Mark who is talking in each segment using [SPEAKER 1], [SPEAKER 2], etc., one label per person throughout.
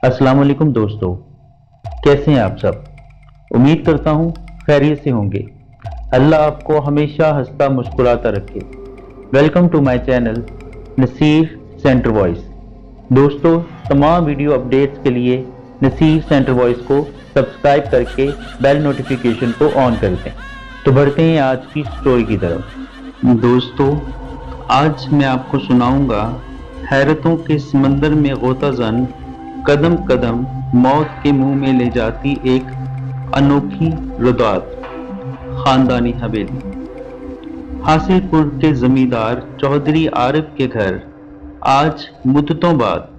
[SPEAKER 1] अस्सलाम वालेकुम दोस्तों, कैसे हैं आप सब। उम्मीद करता हूँ खैरियत से होंगे। अल्लाह आपको हमेशा हंसता मुस्कुराता रखे। Welcome to my channel Naseer centre voice. दोस्तों, तमाम वीडियो अपडेट्स के लिए नसीर सेंटर वॉइस को सब्सक्राइब करके बेल नोटिफिकेशन को ऑन कर दें। तो बढ़ते हैं आज की स्टोरी की तरफ। दोस्तों, आज मैं आपको सुनाऊंगा हैरतों के समंदर में गोताजन कदम कदम मौत के मुंह में ले जाती एक अनोखी रुदात खानदानी हवेली। हासिलपुर के जमींदार चौधरी आरिफ के घर आज मुद्दतों बाद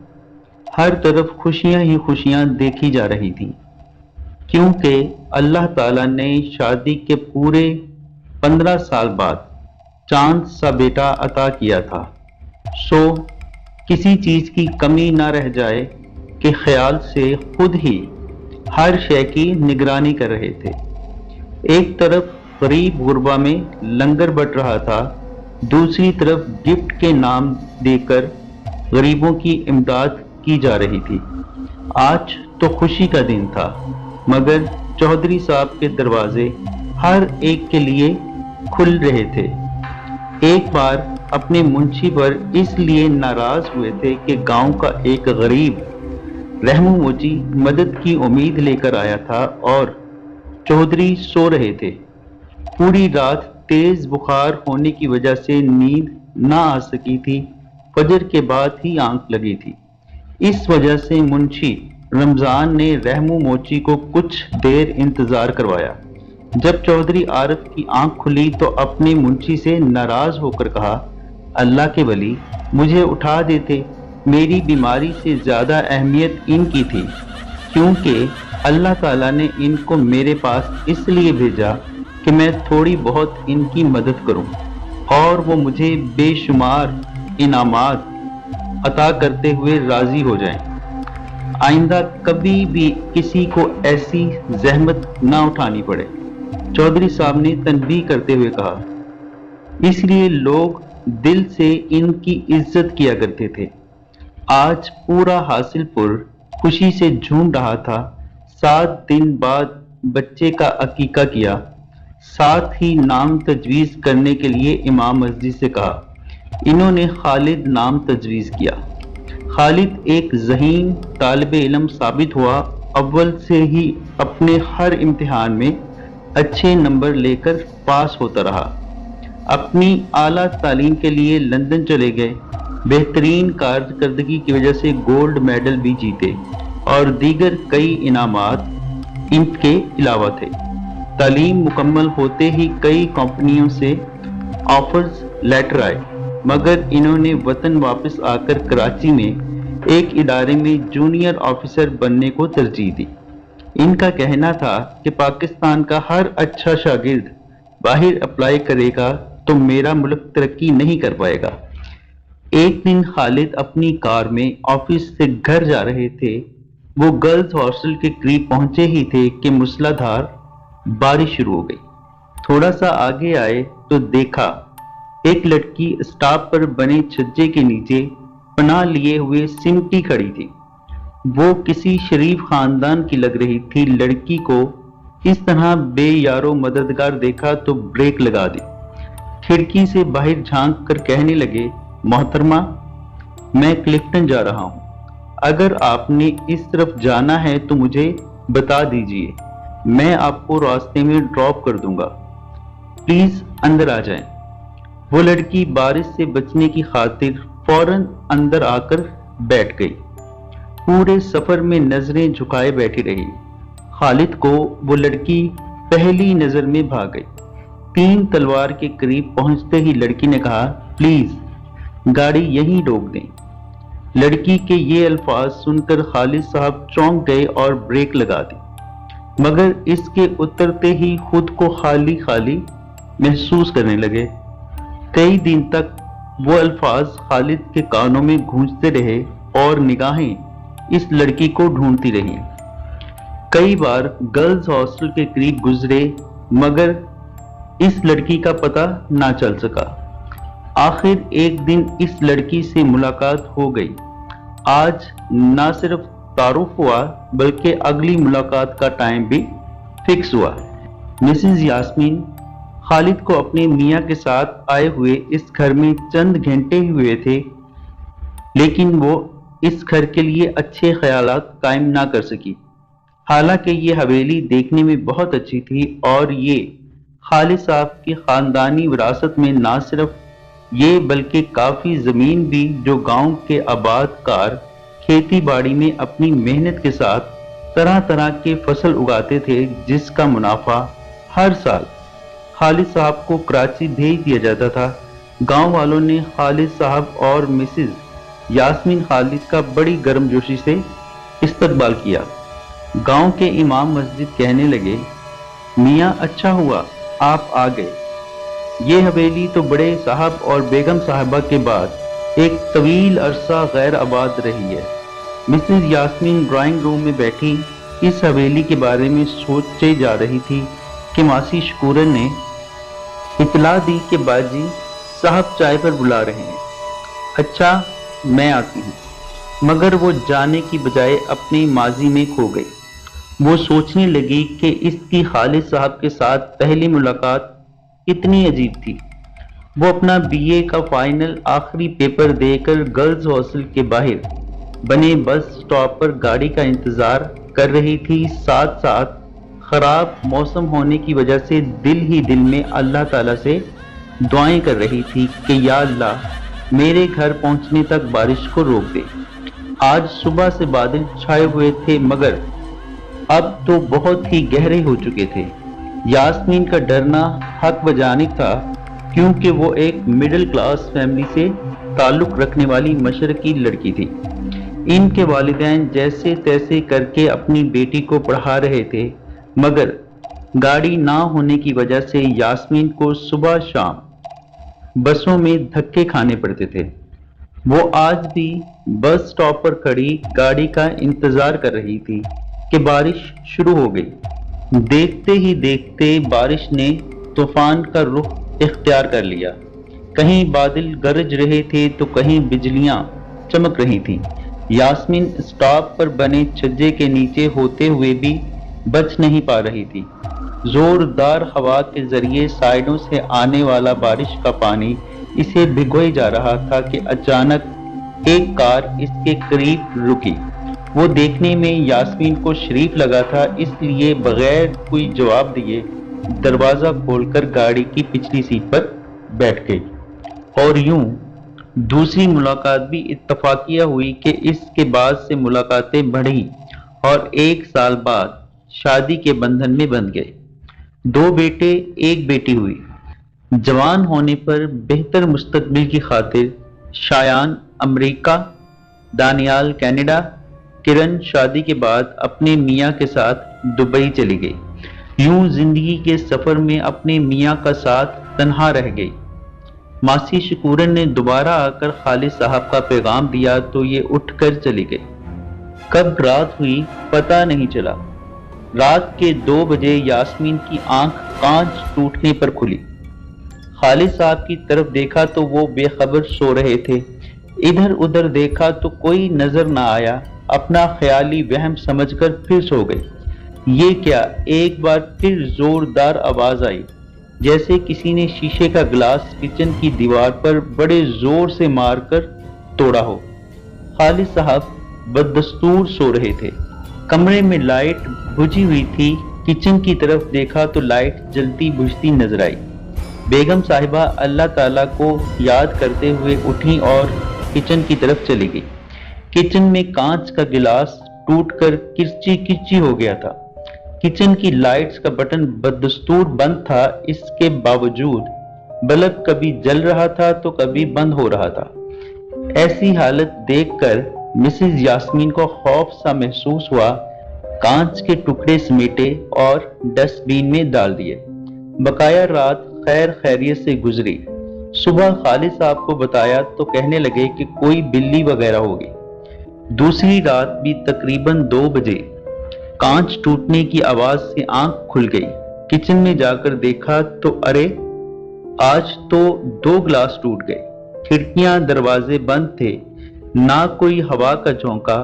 [SPEAKER 1] हर तरफ खुशियां ही खुशियां देखी जा रही थी, क्योंकि अल्लाह ताला ने शादी के पूरे 15 साल बाद चांद सा बेटा अता किया था। सो किसी चीज की कमी ना रह जाए के ख्याल से खुद ही हर शय की निगरानी कर रहे थे। एक तरफ गरीब गुरबा में लंगर बट रहा था, दूसरी तरफ गिफ्ट के नाम देकर गरीबों की इमदाद की जा रही थी। आज तो खुशी का दिन था, मगर चौधरी साहब के दरवाजे हर एक के लिए खुल रहे थे। एक बार अपने मुंशी पर इसलिए नाराज हुए थे कि गांव का एक गरीब रहमू मोची मदद की उम्मीद लेकर आया था और चौधरी सो रहे थे। पूरी रात तेज बुखार होने की वजह से नींद ना आ सकी थी। फजर के बाद ही आंख लगी थी। इस वजह से मुंशी रमजान ने रहमू मोची को कुछ देर इंतजार करवाया। जब चौधरी आरिफ की आंख खुली तो अपने मुंशी से नाराज होकर कहा, अल्लाह के वली, मुझे उठा देते। मेरी बीमारी से ज्यादा अहमियत इनकी थी, क्योंकि अल्लाह ताला ने इनको मेरे पास इसलिए भेजा कि मैं थोड़ी बहुत इनकी मदद करूं और वो मुझे बेशुमार इनामात अता करते हुए राजी हो जाएं। आइंदा कभी भी किसी को ऐसी जहमत ना उठानी पड़े, चौधरी साहब ने तनबीह करते हुए कहा। इसलिए लोग दिल से इनकी इज्जत किया करते थे। आज पूरा हासिलपुर खुशी से झूम रहा था। 7 दिन बाद बच्चे का अकीका किया। साथ ही नाम तजवीज करने के लिए इमाम मस्जिद से कहा। इन्होंने खालिद नाम तजवीज किया। खालिद एक ज़हीन तालिबे इल्म साबित हुआ। अव्वल से ही अपने हर इम्तिहान में अच्छे नंबर लेकर पास होता रहा। अपनी आला तालीम के लिए लंदन चले गए। बेहतरीन कारकर्दगी की वजह से गोल्ड मेडल भी जीते और दीगर कई इनामात इनके अलावा थे। तालीम मुकम्मल होते ही कई कंपनियों से ऑफर्स लेटर आए, मगर इन्होंने वतन वापस आकर कराची में एक इदारे में जूनियर ऑफिसर बनने को तरजीह दी। इनका कहना था कि पाकिस्तान का हर अच्छा शागिर्द बाहर अप्लाई करेगा तो मेरा मुल्क तरक्की नहीं कर पाएगा। एक दिन खालिद अपनी कार में ऑफिस से घर जा रहे थे। वो गर्ल्स हॉस्टल के करीब पहुंचे ही थे कि मूसलाधार बारिश शुरू हो गई। थोड़ा सा आगे आए तो देखा एक लड़की स्टाफ पर बने छज्जे के नीचे पनाह लिए हुए सिमटी खड़ी थी। वो किसी शरीफ खानदान की लग रही थी। लड़की को इस तरह बेयारो मददगार देखा तो ब्रेक लगा दी। खिड़की से बाहर झांक कर कहने लगे, मोहतरमा, मैं क्लिफ्टन जा रहा हूं। अगर आपने इस तरफ जाना है तो मुझे बता दीजिए, मैं आपको रास्ते में ड्रॉप कर दूंगा। प्लीज अंदर आ जाएं। वो लड़की बारिश से बचने की खातिर फौरन अंदर आकर बैठ गई। पूरे सफर में नजरें झुकाए बैठी रही। खालिद को वो लड़की पहली नजर में भाग गई। 3 तलवार के करीब पहुंचते ही लड़की ने कहा, प्लीज गाड़ी यहीं रोक दें। लड़की के ये अल्फाज सुनकर खालिद साहब चौंक गए और ब्रेक लगा दी, मगर इसके उतरते ही खुद को खाली खाली महसूस करने लगे। कई दिन तक वो अल्फाज खालिद के कानों में गूंजते रहे और निगाहें इस लड़की को ढूंढती रहीं। कई बार गर्ल्स हॉस्टल के करीब गुजरे, मगर इस लड़की का पता ना चल सका। आखिर एक दिन इस लड़की से मुलाकात हो गई। आज ना सिर्फ तारुफ हुआ बल्कि अगली मुलाकात का टाइम भी फिक्स हुआ। मिसेस यास्मीन खालिद को अपने मियाँ के साथ आए हुए इस घर में चंद घंटे ही हुए थे, लेकिन वो इस घर के लिए अच्छे ख्यालात कायम ना कर सकी। हालांकि ये हवेली देखने में बहुत अच्छी थी और ये खालिद साहब की खानदानी विरासत में ना सिर्फ ये बल्कि काफी जमीन भी जो गांव के आबाद कार खेती बाड़ी में अपनी मेहनत के साथ तरह तरह के फसल उगाते थे, जिसका मुनाफा हर साल खालिद साहब को कराची भेज दिया जाता था। गांव वालों ने खालिद साहब और मिसेस यास्मीन खालिद का बड़ी गर्मजोशी से इस्तकबाल किया। गांव के इमाम मस्जिद कहने लगे, मियाँ अच्छा हुआ आप आ गए। ये हवेली तो बड़े साहब और बेगम साहबा के बाद एक तवील अरसा गैर आबाद रही है। मिसेस यास्मीन ड्राइंग रूम में बैठी इस हवेली के बारे में सोचे जा रही थी कि मासी शकूरन ने इतला दी कि बाजी साहब चाय पर बुला रहे हैं। अच्छा मैं आती हूँ। मगर वो जाने की बजाय अपनी माजी में खो गई। वो सोचने लगी कि इसकी खालिद साहब के साथ पहली मुलाकात कितनी अजीब थी। वो अपना बीए का फाइनल आखिरी पेपर देकर गर्ल्स हॉस्टल के बाहर बने बस स्टॉप पर गाड़ी का इंतजार कर रही थी। साथ साथ खराब मौसम होने की वजह से दिल ही दिल में अल्लाह ताला से दुआएं कर रही थी कि या अल्लाह मेरे घर पहुंचने तक बारिश को रोक दे। आज सुबह से बादल छाए हुए थे मगर अब तो बहुत ही गहरे हो चुके थे। यास्मीन का डरना हक बजानिब था, क्योंकि वो एक मिडिल क्लास फैमिली से ताल्लुक रखने वाली मशरकी लड़की थी। इनके वालिदैन जैसे तैसे करके अपनी बेटी को पढ़ा रहे थे, मगर गाड़ी ना होने की वजह से यास्मीन को सुबह शाम बसों में धक्के खाने पड़ते थे। वो आज भी बस स्टॉप पर खड़ी गाड़ी का इंतजार कर रही थी कि बारिश शुरू हो गई। देखते ही देखते बारिश ने तूफान का रुख इख्तियार कर लिया। कहीं बादल गरज रहे थे तो कहीं बिजलियां चमक रही थीं। यास्मीन स्टॉप पर बने छज्जे के नीचे होते हुए भी बच नहीं पा रही थी। जोरदार हवा के जरिए साइडों से आने वाला बारिश का पानी इसे भिगोए जा रहा था कि अचानक एक कार इसके करीब रुकी। वो देखने में यास्मीन को शरीफ लगा था, इसलिए बगैर कोई जवाब दिए दरवाजा खोलकर गाड़ी की पिछली सीट पर बैठ गई। और यूं दूसरी मुलाकात भी इत्तफाकिया हुई कि इसके बाद से मुलाकातें बढ़ी और एक साल बाद शादी के बंधन में बंध गए। 2 बेटे 1 बेटी हुई। जवान होने पर बेहतर मुस्तकबिल की खातिर शायान अमेरिका, दानियाल कनाडा, किरण शादी के बाद अपने मियाँ के साथ दुबई चली गई। यूं जिंदगी के सफर में अपने मियाँ का साथ तन्हा रह गई। मासी शकूरन ने दोबारा आकर खालिद साहब का पैगाम दिया तो ये उठकर चली गई। कब रात हुई पता नहीं चला। रात के 2 बजे यास्मीन की आंख कांच टूटने पर खुली। खालिद साहब की तरफ देखा तो वो बेखबर सो रहे थे। इधर उधर देखा तो कोई नजर ना आया। अपना ख्याली वहम समझकर फिर सो गई। ये क्या, एक बार फिर जोरदार आवाज आई, जैसे किसी ने शीशे का गिलास किचन की दीवार पर बड़े जोर से मारकर तोड़ा हो। खालिद साहब बदस्तूर सो रहे थे। कमरे में लाइट बुझी हुई थी। किचन की तरफ देखा तो लाइट जलती बुझती नजर आई। बेगम साहिबा अल्लाह ताला को याद करते हुए उठी और किचन की तरफ चली गई। किचन में कांच का गिलास टूटकर किरची किरची हो गया था। किचन की लाइट्स का बटन बदस्तूर बंद था। इसके बावजूद बल्ब कभी जल रहा था तो कभी बंद हो रहा था। ऐसी हालत देखकर मिसेस यास्मीन को खौफ सा महसूस हुआ। कांच के टुकड़े समेटे और डस्टबिन में डाल दिए। बकाया रात खैर खैरियत से गुजरी। सुबह खालिद साहब को बताया तो कहने लगे कि कोई बिल्ली वगैरह होगी। दूसरी रात भी तकरीबन 2 बजे कांच टूटने की आवाज से आंख खुल गई। किचन में जाकर देखा तो अरे, आज तो 2 गिलास टूट गए। खिड़कियां दरवाजे बंद थे, ना कोई हवा का झोंका।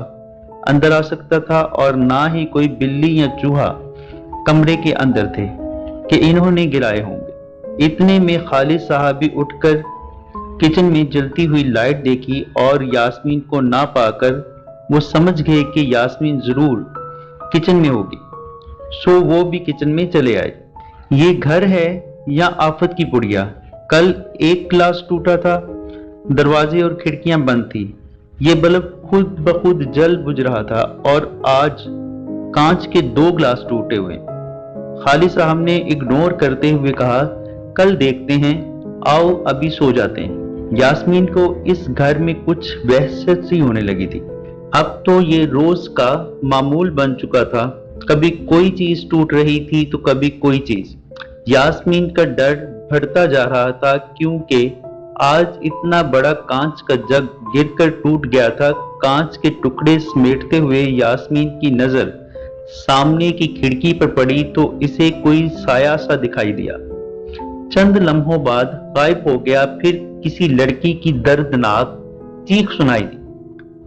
[SPEAKER 1] अंदर आ सकता था और ना ही कोई बिल्ली या चूहा कमरे के अंदर थे कि इन्होंने गिराए होंगे। इतने में खालिद साहब भी उठकर किचन में जलती हुई लाइट देखी और यास्मीन को ना पाकर वो समझ गए कि यास्मीन जरूर किचन में होगी, सो वो भी किचन में चले आए। ये घर है या आफत की पुड़िया? कल एक ग्लास टूटा था, दरवाजे और खिड़कियां बंद थी, ये बल्ब खुद ब खुद जल बुझ रहा था और आज कांच के 2 ग्लास टूटे हुए। खालिद साहब ने इग्नोर करते हुए कहा, कल देखते हैं, आओ अभी सो जाते हैं। यास्मीन को इस घर में कुछ वहशत सी होने लगी थी। अब तो ये रोज का मामूल बन चुका था, कभी कोई चीज टूट रही थी तो कभी कोई चीज। यास्मीन का डर बढ़ता जा रहा था क्योंकि आज इतना बड़ा कांच का जग गिरकर टूट गया था। कांच के टुकड़े समेटते हुए यास्मीन की नजर सामने की खिड़की पर पड़ी तो इसे कोई साया सा दिखाई दिया। चंद लम्हों बाद गायब हो गया। फिर किसी लड़की की दर्दनाक चीख सुनाई दी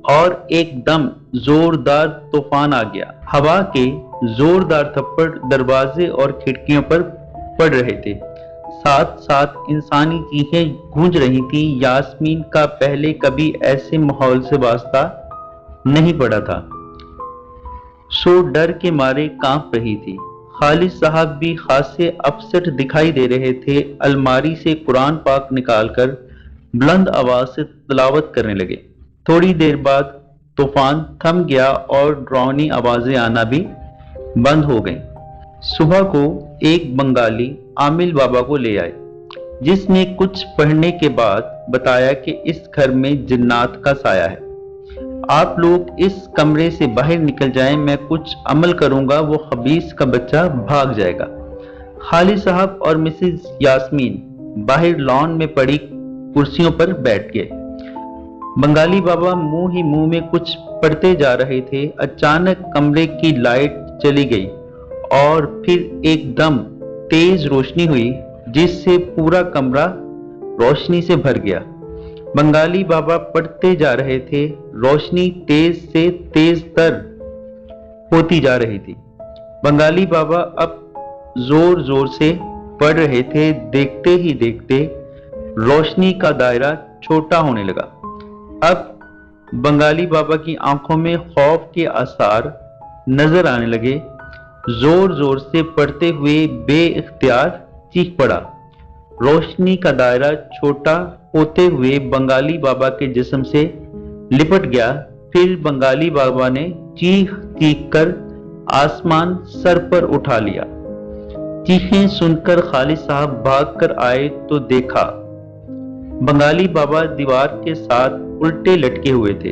[SPEAKER 1] और एकदम जोरदार तूफान आ गया। हवा के जोरदार थप्पड़ दरवाजे और खिड़कियों पर पड़ रहे थे, साथ साथ इंसानी चीखें गूंज रही थी। यास्मीन का पहले कभी ऐसे माहौल से वास्ता नहीं पड़ा था, सो डर के मारे कांप रही थी। खालिद साहब भी खासे अपसेट दिखाई दे रहे थे। अलमारी से कुरान पाक निकालकर बुलंद आवाज से तिलावत करने लगे। थोड़ी देर बाद तूफान थम गया और डरावनी आवाजें आना भी बंद हो गईं। सुबह को एक बंगाली आमिल बाबा को ले आए, जिसने कुछ पढ़ने के बाद बताया कि इस घर में जिन्नात का साया है, आप लोग इस कमरे से बाहर निकल जाएं, मैं कुछ अमल करूंगा, वो खबीस का बच्चा भाग जाएगा। खालिद साहब और मिसेस यास्मीन बाहर लॉन में पड़ी कुर्सियों पर बैठ गए। बंगाली बाबा मुंह ही मुंह में कुछ पढ़ते जा रहे थे। अचानक कमरे की लाइट चली गई और फिर एकदम तेज रोशनी हुई, जिससे पूरा कमरा रोशनी से भर गया। बंगाली बाबा पढ़ते जा रहे थे, रोशनी तेज से तेज तर होती जा रही थी। बंगाली बाबा अब जोर जोर से पढ़ रहे थे। देखते ही देखते रोशनी का दायरा छोटा होने लगा। अब बंगाली बाबा की आंखों में खौफ के आसार नजर आने लगे। जोर जोर से पढ़ते हुए बेइख्तियार चीख पड़ा। रोशनी का दायरा छोटा होते हुए बंगाली बाबा के जिस्म से लिपट गया। फिर बंगाली बाबा ने चीख चीख कर आसमान सर पर उठा लिया। चीखें सुनकर खालिद साहब भाग कर आए तो देखा बंगाली बाबा दीवार के साथ उल्टे लटके हुए थे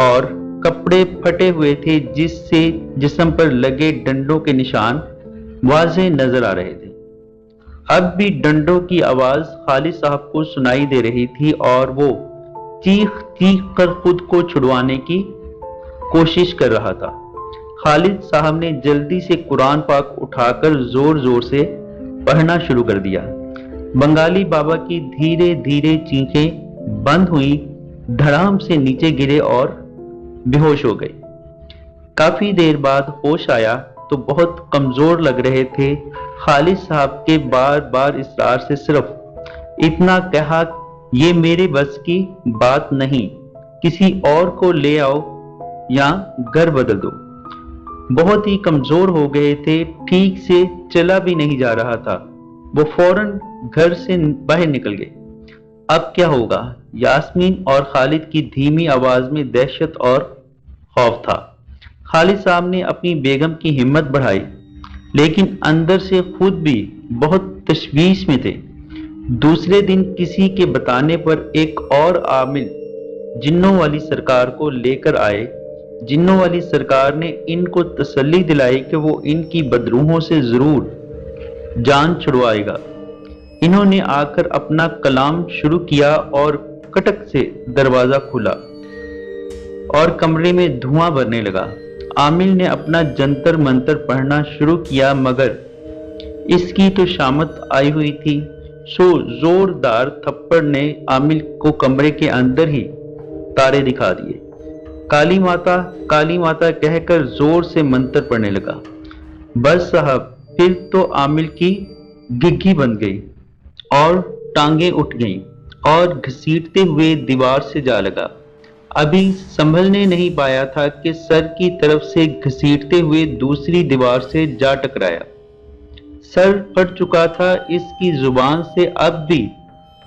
[SPEAKER 1] और कपड़े फटे हुए थे, जिससे जिस्म पर लगे डंडों के निशान वाज़ेह नजर आ रहे थे। अब भी डंडों की आवाज खालिद साहब को सुनाई दे रही थी और वो चीख चीख कर खुद को छुड़वाने की कोशिश कर रहा था। खालिद साहब ने जल्दी से कुरान पाक उठाकर जोर जोर से पढ़ना शुरू कर दिया। बंगाली बाबा की धीरे धीरे चीखें बंद हुई, धड़ाम से नीचे गिरे और बेहोश हो गए। काफी देर बाद होश आया तो बहुत कमजोर लग रहे थे। खालिद साहब के बार बार इसरार से सिर्फ इतना कहा, ये मेरे बस की बात नहीं, किसी और को ले आओ या घर बदल दो। बहुत ही कमजोर हो गए थे, ठीक से चला भी नहीं जा रहा था। वो फौरन घर से बाहर निकल गए। अब क्या होगा? यास्मीन और खालिद की धीमी आवाज में दहशत और खौफ था। खालिद साहब ने अपनी बेगम की हिम्मत बढ़ाई, लेकिन अंदर से खुद भी बहुत तशवीश में थे। दूसरे दिन किसी के बताने पर एक और आमिल जिन्नों वाली सरकार को लेकर आए। जिन्नों वाली सरकार ने इनको तसल्ली दिलाई कि वो इनकी बदरूहों से जरूर जान छुड़वाएगा। इन्होंने आकर अपना कलाम शुरू किया और कटक से दरवाजा खुला और कमरे में धुआं भरने लगा। आमिल ने अपना जंतर मंतर पढ़ना शुरू किया, मगर इसकी तो शामत आई हुई थी, सो जोरदार थप्पड़ ने आमिल को कमरे के अंदर ही तारे दिखा दिए। काली माता कहकर जोर से मंत्र पढ़ने लगा। बस साहब, फिर तो आमिर की गिग्गी बन गई और टांगें उठ गईं और घसीटते हुए दीवार से जा लगा। अभी संभलने नहीं पाया था कि सर की तरफ से घसीटते हुए दूसरी दीवार से जा टकराया। सर फट चुका था। इसकी जुबान से अब भी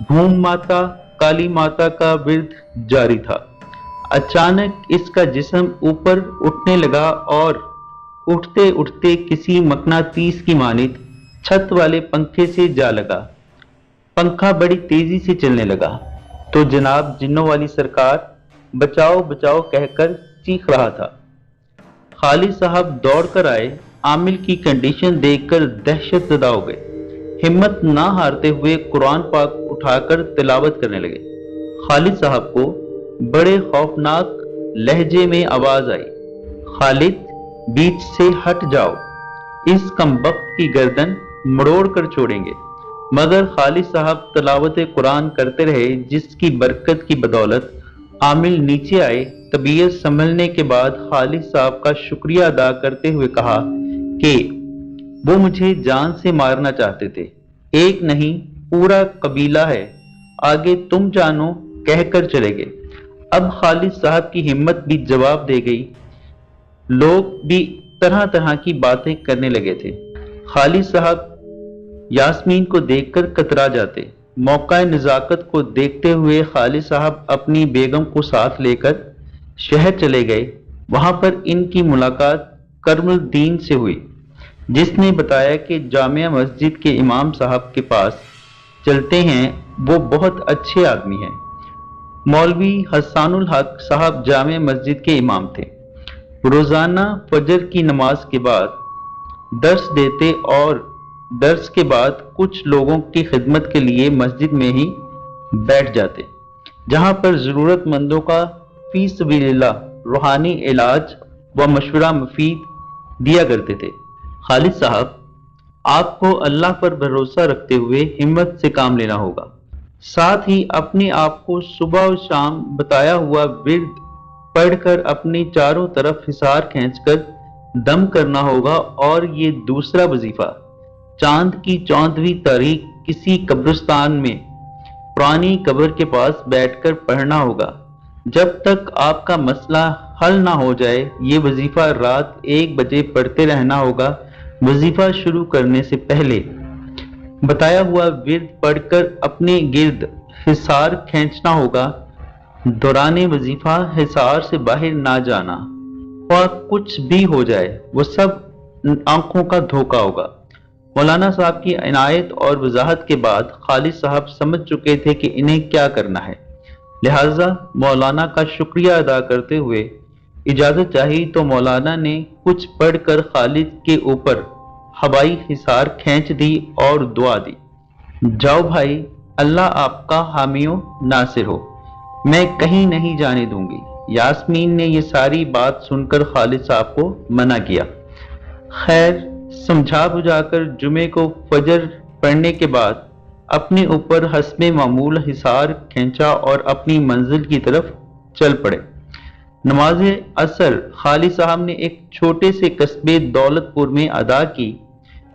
[SPEAKER 1] भूम माता, काली माता का विर्द जारी था। अचानक इसका जिस्म ऊपर उठने लगा और उठते उठते किसी मकनातीस की मानित छत वाले पंखे से जा लगा। पंखा बड़ी तेजी से चलने लगा तो जनाब जिन्नों वाली सरकार बचाओ बचाओ कहकर चीख रहा था। खालिद साहब दौड़कर आए। आमिर की कंडीशन देखकर दहशत ज़दा हो गए। हिम्मत ना हारते हुए कुरान पाक उठाकर तिलावत करने लगे। खालिद साहब को बड़े खौफनाक लहजे में आवाज आई, खालिद, बीच से हट जाओ, इस कमबख्त की गर्दन मरोड़ कर छोड़ेंगे। मगर खालिद साहब तलावत कुरान करते रहे, जिसकी बरकत की बदौलत आमिर नीचे आए। तबीयत संभलने के बाद खालिद साहब का शुक्रिया अदा करते हुए कहा कि वो मुझे जान से मारना चाहते थे। एक नहीं, पूरा कबीला है, आगे तुम जानो कहकर चले गए। अब खालिद साहब की हिम्मत भी जवाब दे गई। लोग भी तरह तरह की बातें करने लगे थे। खालिद साहब यास्मीन को देखकर कतरा जाते। मौका नज़ाकत को देखते हुए खालिद साहब अपनी बेगम को साथ लेकर शहर चले गए। वहां पर इनकी मुलाकात करमुद्दीन से हुई, जिसने बताया कि जामिया मस्जिद के इमाम साहब के पास चलते हैं, वो बहुत अच्छे आदमी हैं। मौलवी हसानुल हक साहब जामिया मस्जिद के इमाम थे। रोजाना फजर की नमाज के बाद दर्स देते और दर्स के बाद कुछ लोगों की खिदमत के लिए मस्जिद में ही बैठ जाते, जहां पर जरूरतमंदों का फी सबीलिल्लाह रूहानी इलाज व मशवरा मुफीद दिया करते थे। खालिद साहब, आपको अल्लाह पर भरोसा रखते हुए हिम्मत से काम लेना होगा। साथ ही अपने आप को सुबह और शाम बताया हुआ विर्द पढ़कर अपनी चारों तरफ हिसार खींचकर दम करना होगा। और ये दूसरा वजीफा चांद की 14वीं तारीख किसी कब्रिस्तान में पुरानी कब्र के पास बैठकर पढ़ना होगा। जब तक आपका मसला हल ना हो जाए, ये वजीफा रात 1 बजे पढ़ते रहना होगा। वजीफा शुरू करने से पहले बताया हुआ विर्द पढ़कर अपने गिर्द हिसार खींचना होगा। दौराने वजीफा हिसार से बाहर ना जाना, और कुछ भी हो जाए वो सब आंखों का धोखा होगा। मौलाना साहब की इनायत और वजाहत के बाद खालिद साहब समझ चुके थे कि इन्हें क्या करना है। लिहाजा मौलाना का शुक्रिया अदा करते हुए इजाजत चाही तो मौलाना ने कुछ पढ़कर खालिद के ऊपर हवाई हिसार खींच दी और दुआ दी, जाओ भाई, अल्लाह आपका हामियो नासिर हो, मैं कहीं नहीं जाने दूंगी। यास्मीन ने ये सारी बात सुनकर खालिद साहब को मना किया। खैर, समझा बुझाकर जुमे को फजर पढ़ने के बाद अपने ऊपर हस्बे मामूल हिसार खींचा और अपनी मंजिल की तरफ चल पड़े। नमाज असर खालिद साहब ने एक छोटे से कस्बे दौलतपुर में अदा की।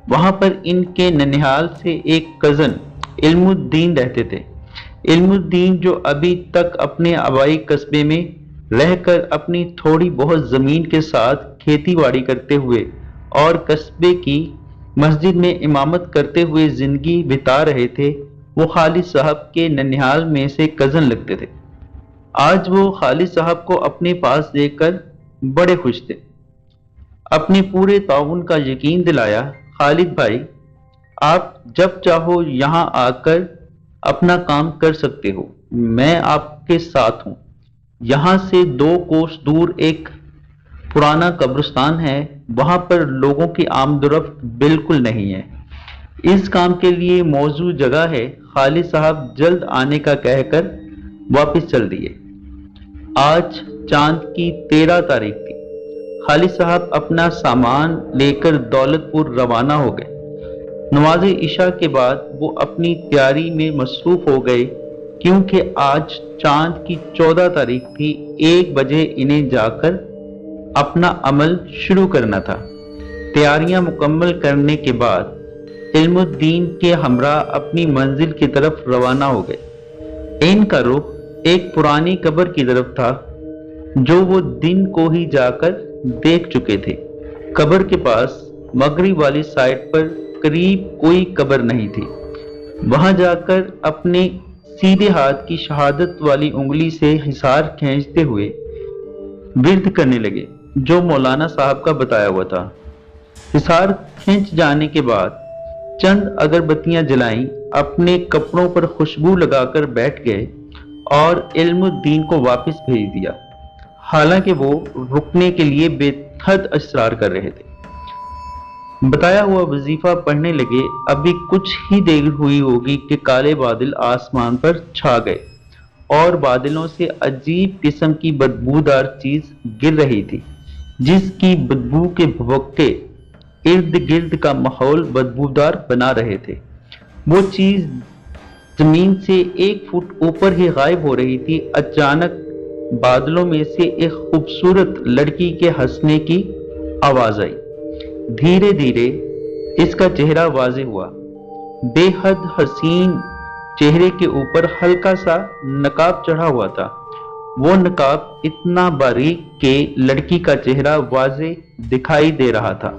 [SPEAKER 1] वहां पर इनके ननिहाल से एक कजन इल्मुद्दीन रहते थे। इल्मुद्दीन जो अभी तक अपने आबाई कस्बे में रहकर अपनी थोड़ी बहुत जमीन के साथ खेती बाड़ी करते हुए और कस्बे की मस्जिद में इमामत करते हुए जिंदगी बिता रहे थे, वो खालिद साहब के ननिहाल में से कजन लगते थे। आज वो खालिद साहब को अपने पास देखकर बड़े खुश थे। अपने पूरे ताउन का यकीन दिलाया, खालिद भाई, आप जब चाहो यहाँ आकर अपना काम कर सकते हो, मैं आपके साथ हूँ। यहाँ से 2 कोस दूर एक पुराना कब्रिस्तान है, वहां पर लोगों की आमदोरफ्त बिल्कुल नहीं है। इस काम के लिए मौजू जगह है। खालिद साहब जल्द आने का कहकर वापस चल दिए। आज चांद की 13 तारीख थी। खालिद साहब अपना सामान लेकर दौलतपुर रवाना हो गए। नमाज इशा के बाद वो अपनी तैयारी में मसरूफ हो गए। क्योंकि आज चांद की 14 तारीख थी। 1 बजे इन्हें जाकर अपना अमल शुरू करना था। तैयारियां मुकम्मल करने के बाद इल्मुद्दीन के हमरा अपनी मंजिल की तरफ रवाना हो गए। इनका रुख एक पुरानी कब्र की तरफ था जो वो दिन को ही जाकर देख चुके थे। कब्र के पास मगरिब वाली साइड पर करीब कोई कब्र नहीं थी। वहां जाकर अपने सीधे हाथ की शहादत वाली उंगली से हिसार खींचते हुए विर्द करने लगे जो मौलाना साहब का बताया हुआ था। हिसार खींच जाने के बाद चंद अगरबत्तियां जलाई, अपने कपड़ों पर खुशबू लगाकर बैठ गए और इल्मुद्दीन को वापस भेज दिया। हालांकि वो रुकने के लिए बेहद असरार कर रहे थे। बताया हुआ वजीफा पढ़ने लगे। अभी कुछ ही देर हुई होगी कि काले बादल आसमान पर छा गए और बादलों से अजीब किस्म की बदबूदार चीज गिर रही थी, जिसकी बदबू के भभक्के इर्द गिर्द का माहौल बदबूदार बना रहे थे। वो चीज जमीन से 1 फुट ऊपर ही गायब हो रही थी। अचानक बादलों में से एक खूबसूरत लड़की के हंसने की आवाज आई। धीरे धीरे इसका चेहरा वाज़ेह हुआ। बेहद हसीन चेहरे के ऊपर हल्का सा नकाब चढ़ा हुआ था। वो नकाब इतना बारीक कि लड़की का चेहरा वाज़ेह दिखाई दे रहा था।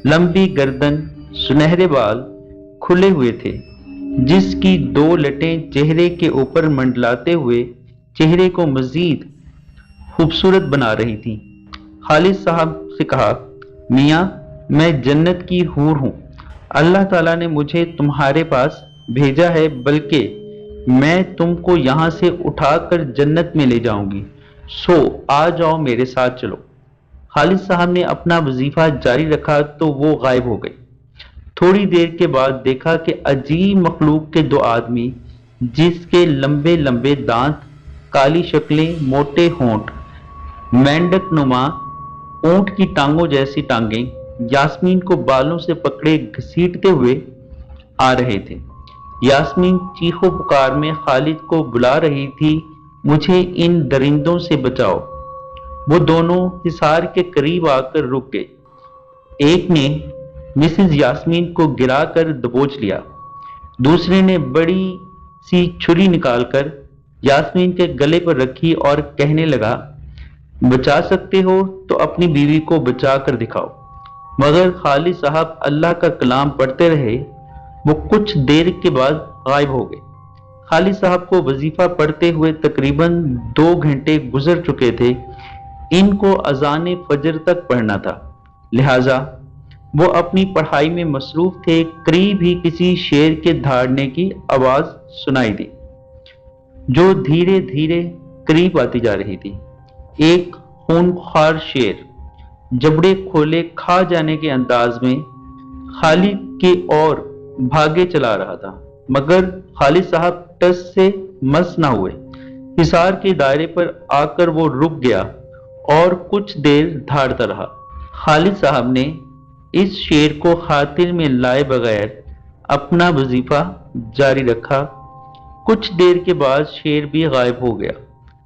[SPEAKER 1] लंबी गर्दन, सुनहरे बाल खुले हुए थे, जिसकी 2 लटें चेहरे के ऊपर मंडलाते हुए चेहरे को मजीद खूबसूरत बना रही थी। खालिद साहब से कहा, मियाँ, मैं जन्नत की हूर हूँ। अल्लाह ताला ने मुझे तुम्हारे पास भेजा है, बल्कि मैं तुमको यहाँ से उठाकर जन्नत में ले जाऊंगी। सो आ जाओ, मेरे साथ चलो। खालिद साहब ने अपना वजीफा जारी रखा तो वो गायब हो गए। थोड़ी देर के बाद देखा कि अजीब मखलूक के 2 आदमी, जिसके लंबे लंबे दांत, काली शक्लें, मोटे होंठ, मेंढक नुमा ऊंट की टांगों जैसी टांगें, यास्मीन को बालों से पकड़े घसीटते हुए आ रहे थे। यास्मीन चीखों पुकार में खालिद को बुला रही थी, मुझे इन दरिंदों से बचाओ। वो दोनों हिसार के करीब आकर रुक गए। एक ने मिसेज यास्मीन को गिराकर दबोच लिया। दूसरे ने बड़ी सी छुरी निकालकर यास्मीन के गले पर रखी और कहने लगा, बचा सकते हो तो अपनी बीवी को बचा कर दिखाओ। मगर खालिद साहब अल्लाह का कलाम पढ़ते रहे। वो कुछ देर के बाद गायब हो गए। खालिद साहब को वजीफा पढ़ते हुए तकरीबन 2 घंटे गुजर चुके थे। इनको अजान फजर तक पढ़ना था, लिहाजा वो अपनी पढ़ाई में मसरूफ थे। करीब ही किसी शेर के दहाड़ने की आवाज सुनाई दी, जो धीरे धीरे करीब आती जा रही थी। एक खूंखार शेर जबड़े खोले खा जाने के अंदाज में खालिद की ओर भागे चला रहा था, मगर खालिद साहब टस से मस ना हुए। हिसार के दायरे पर आकर वो रुक गया और कुछ देर धाड़ता रहा। खालिद साहब ने इस शेर को खातिर में लाए बगैर अपना वजीफा जारी रखा। कुछ देर के बाद शेर भी गायब हो गया।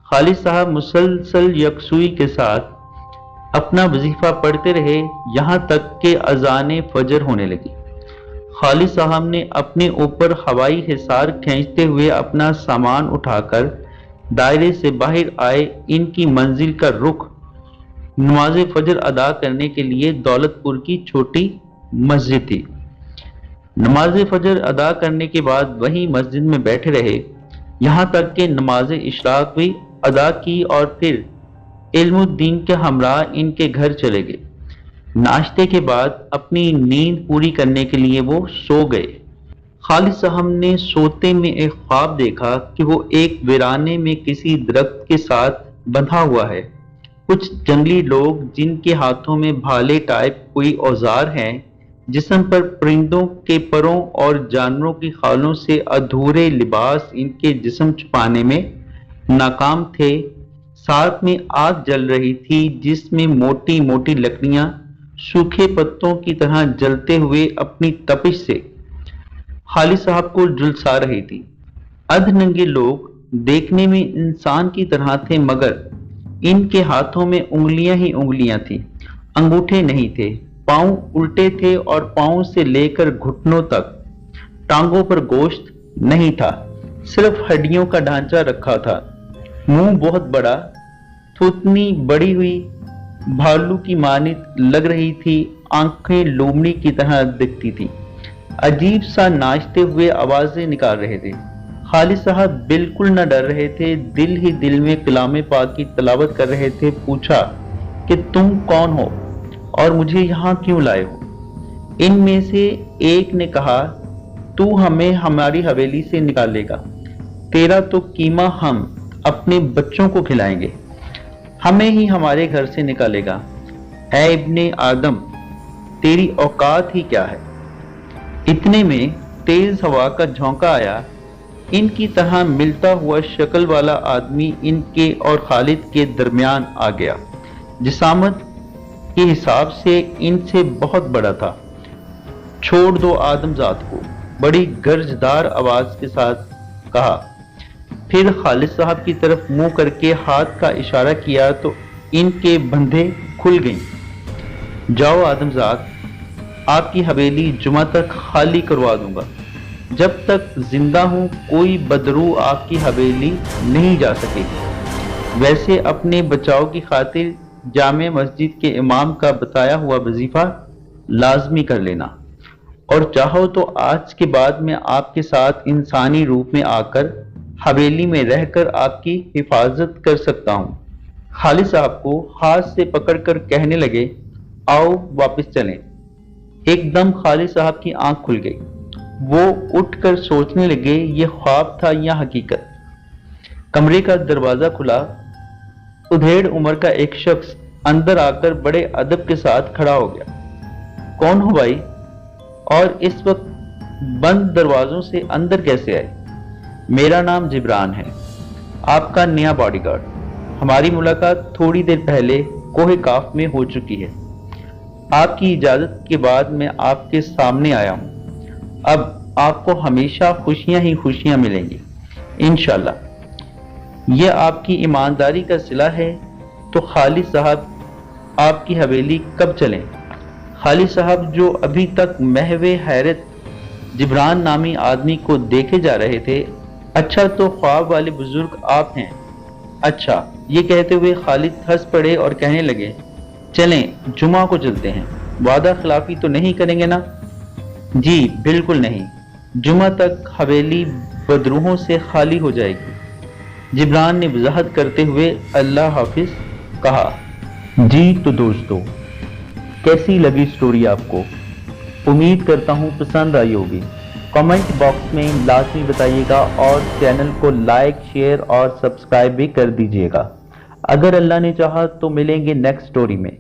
[SPEAKER 1] खालिद साहब मुसलसल यकसुई के साथ अपना वजीफा पढ़ते रहे, यहाँ तक कि अजान फजर होने लगी। खालिद साहब ने अपने ऊपर हवाई हिसार खींचते हुए अपना सामान उठाकर दायरे से बाहर आए। इनकी मंजिल का रुख नमाज फजर अदा करने के लिए दौलतपुर की छोटी मस्जिद थी। नमाज फजर अदा करने के बाद वहीं मस्जिद में बैठे रहे, यहाँ तक कि नमाज इशराक भी अदा की और फिर इल्मुद्दीन के हमरा इनके घर चले गए। नाश्ते के बाद अपनी नींद पूरी करने के लिए वो सो गए। खालिद साहब ने सोते में एक ख्वाब देखा कि वो एक वीराने में किसी दरख्त के साथ बंधा हुआ है। कुछ जंगली लोग, जिनके हाथों में भाले टाइप कोई औजार हैं, जिस्म पर परिंदों के परों और जानवरों की खालों से अधूरे लिबास इनके जिस्म छुपाने में नाकाम थे। साथ में आग जल रही थी, जिसमें मोटी मोटी लकड़ियां सूखे पत्तों की तरह जलते हुए अपनी तपिश से खालिद साहब को झुलसा रही थी। अधनंगे लोग देखने में इंसान की तरह थे, मगर इनके हाथों में उंगलियां ही उंगलियां थी, अंगूठे नहीं थे। पांव उल्टे थे और पांव से लेकर घुटनों तक टांगों पर गोश्त नहीं था, सिर्फ हड्डियों का ढांचा रखा था। मुंह बहुत बड़ा, थूथनी बड़ी हुई भालू की मानित लग रही थी, आंखें लोमड़ी की तरह दिखती थी। अजीब सा नाचते हुए आवाजें निकाल रहे थे। खालिद साहब बिल्कुल न डर रहे थे, दिल ही दिल में कलामे पाक की तलावत कर रहे थे। पूछा कि तुम कौन हो और मुझे यहाँ क्यों लाए हो? इनमें से एक ने कहा, तू हमें हमारी हवेली से निकालेगा, तेरा तो कीमा हम अपने बच्चों को खिलाएंगे, हमें ही हमारे घर से निकालेगा। ऐ इब्ने आदम, तेरी औकात ही क्या है? इतने में तेज हवा का झोंका आया। इनकी तरह मिलता हुआ शक्ल वाला आदमी इनके और खालिद के दरमियान आ गया। जिसामत के हिसाब से इनसे बहुत बड़ा था। छोड़ दो आदमजात को, बड़ी गर्जदार आवाज के साथ कहा। फिर खालिद साहब की तरफ मुंह करके हाथ का इशारा किया तो इनके बंधे खुल गईं। जाओ आदमजात, आपकी हवेली जुमा तक खाली करवा दूंगा। जब तक जिंदा हूं कोई बदरू आपकी हवेली नहीं जा सकेगी। वैसे अपने बचाव की खातिर जामे मस्जिद के इमाम का बताया हुआ वजीफा लाजमी कर लेना, और चाहो तो आज के बाद मैं आपके साथ इंसानी रूप में आकर हवेली में रहकर आपकी हिफाजत कर सकता हूं। खालिद साहब को हाथ से पकड़कर कहने लगे, आओ वापस चलें। एकदम खालिद साहब की आंख खुल गई। वो उठकर सोचने लगे, ये ख्वाब था या हकीकत। कमरे का दरवाजा खुला। उधेड़ उम्र का एक शख्स अंदर आकर बड़े अदब के साथ खड़ा हो गया। कौन हो भाई, और इस वक्त बंद दरवाजों से अंदर कैसे आए? मेरा नाम जिब्रान है, आपका नया बॉडीगार्ड। हमारी मुलाकात थोड़ी देर पहले कोहे काफ में हो चुकी है। आपकी इजाजत के बाद मैं आपके सामने आया हूं। अब आपको हमेशा खुशियां ही खुशियां मिलेंगी इंशाल्लाह। यह आपकी ईमानदारी का सिला है। तो खालिद साहब, आपकी हवेली कब चलें? खालिद साहब, जो अभी तक महवे हैरत जिब्रान नामी आदमी को देखे जा रहे थे, अच्छा तो ख्वाब वाले बुजुर्ग आप हैं। अच्छा, ये कहते हुए खालिद हंस पड़े और कहने लगे, चलें जुमा को चलते हैं। वादा खिलाफी तो नहीं करेंगे ना? जी बिल्कुल नहीं, जुमा तक हवेली बदरूहों से खाली हो जाएगी। जिब्रान ने वजाहत करते हुए अल्लाह हाफिज कहा। जी तो दोस्तों, कैसी लगी स्टोरी आपको? उम्मीद करता हूँ पसंद आई होगी। कमेंट बॉक्स में लाजमी बताइएगा और चैनल को लाइक, शेयर और सब्सक्राइब भी कर दीजिएगा। अगर अल्लाह ने चाहा तो मिलेंगे नेक्स्ट स्टोरी में।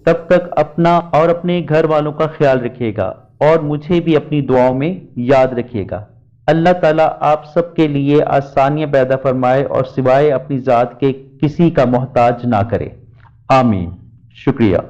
[SPEAKER 1] तब तक अपना और अपने घर वालों का ख्याल रखिएगा और मुझे भी अपनी दुआओं में याद रखिएगा। अल्लाह ताला आप सबके लिए आसानियां पैदा फरमाए और सिवाय अपनी ज़ात के किसी का मोहताज ना करे। आमीन। शुक्रिया।